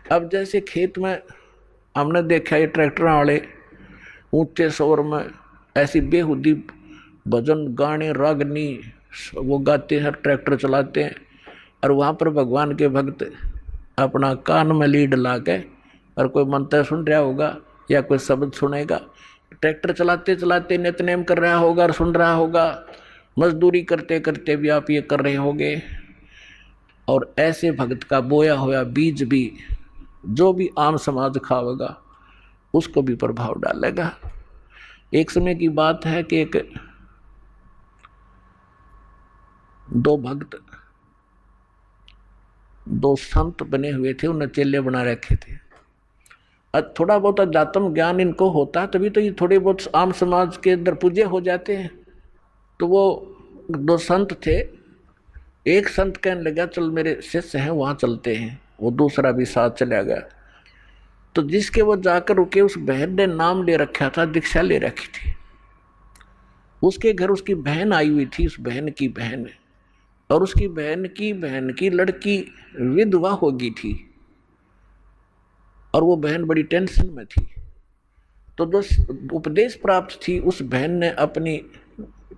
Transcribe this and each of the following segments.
अब जैसे खेत में हमने देखा ये ट्रैक्टर वाले ऊंचे शोर में ऐसी बेहुदी भजन गाने रागनी वो गाते हैं, ट्रैक्टर चलाते हैं, और वहाँ पर भगवान के भक्त अपना कान में लीड ला के और कोई मंत्र सुन रहा होगा या कोई शब्द सुनेगा, ट्रैक्टर चलाते चलाते नित्यनेम कर रहा होगा और सुन रहा होगा, मजदूरी करते करते भी आप ये कर रहे होंगे। और ऐसे भक्त का बोया हुआ बीज भी जो भी आम समाज खावेगा उसको भी प्रभाव डालेगा। एक समय की बात है कि एक दो भक्त दो संत बने हुए थे, उन्हें चेले बना रखे थे। थोड़ा बहुत अध्यात्म ज्ञान इनको होता तभी तो ये थोड़े बहुत आम समाज के अंदर पूज्य हो जाते हैं। तो वो दो संत थे, एक संत कहने लगा चल मेरे शिष्य हैं वहाँ चलते हैं, वो दूसरा भी साथ चला गया। तो जिसके वो जाकर रुके उस बहन ने नाम ले रखा था, दीक्षा ले रखी थी। उसके घर उसकी बहन आई हुई थी, उस बहन की बहन, और उसकी बहन की लड़की विधवा हो गई थी और वो बहन बड़ी टेंशन में थी। तो जो उपदेश प्राप्त थी उस बहन ने अपनी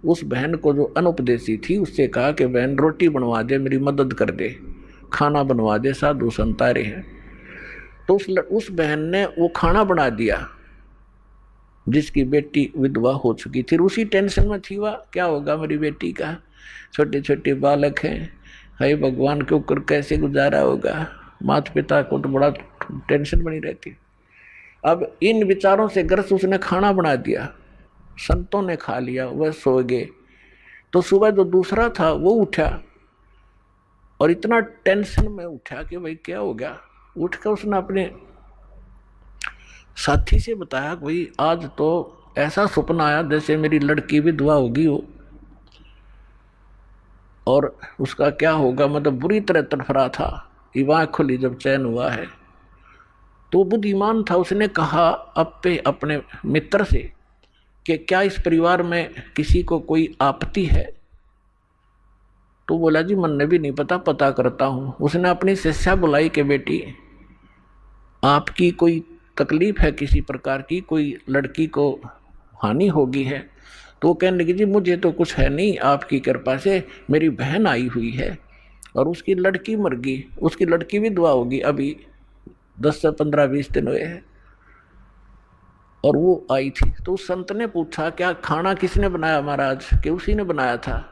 उस बहन को जो अनुपदेशी थी उससे कहा कि बहन रोटी बनवा दे, मेरी मदद कर दे, खाना बनवा दे, साधु संत आ रहे हैं। तो उस बहन ने वो खाना बना दिया जिसकी बेटी विधवा हो चुकी थी। उसी टेंशन में थी वह, क्या होगा मेरी बेटी का, छोटे छोटे बालक हैं, हाय भगवान के ऊपर कैसे गुजारा होगा, माता पिता को तो बड़ा टेंशन बनी रहती। अब इन विचारों से ग्रस्त उसने खाना बना दिया, संतों ने खा लिया, वह सो गए। तो सुबह जो दूसरा था वो उठा और इतना टेंशन में उठा कि भाई क्या हो गया। उठकर उसने अपने साथी से बताया भाई आज तो ऐसा सपना आया जैसे मेरी लड़की विधवा होगी हो, और उसका क्या होगा, मतलब बुरी तरह तड़फड़ा था। आँख खुली जब चैन हुआ है तो बुद्धिमान था, उसने कहा अपने मित्र से कि क्या इस परिवार में किसी को कोई आपत्ति है। तो बोला जी मन भी नहीं पता, पता करता हूँ। उसने अपनी शिष्या बुलाई कि बेटी आपकी कोई तकलीफ है किसी प्रकार की, कोई लड़की को हानि होगी है। तो वो कहने लगी जी मुझे तो कुछ है नहीं, आपकी कृपा से मेरी बहन आई हुई है और उसकी लड़की मर गई, उसकी लड़की भी विधवा होगी, अभी 10 से 15-20 दिन हुए हैं और वो आई थी। तो उस संत ने पूछा क्या खाना किसने बनाया महाराज, कि उसी ने बनाया था।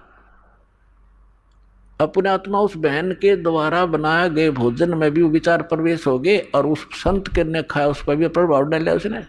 अपने आत्मा उस बहन के द्वारा बनाए गए भोजन में भी वो विचार प्रवेश हो गए और उस संत के ने खाया, उस पर भी प्रभाव डाला उसने।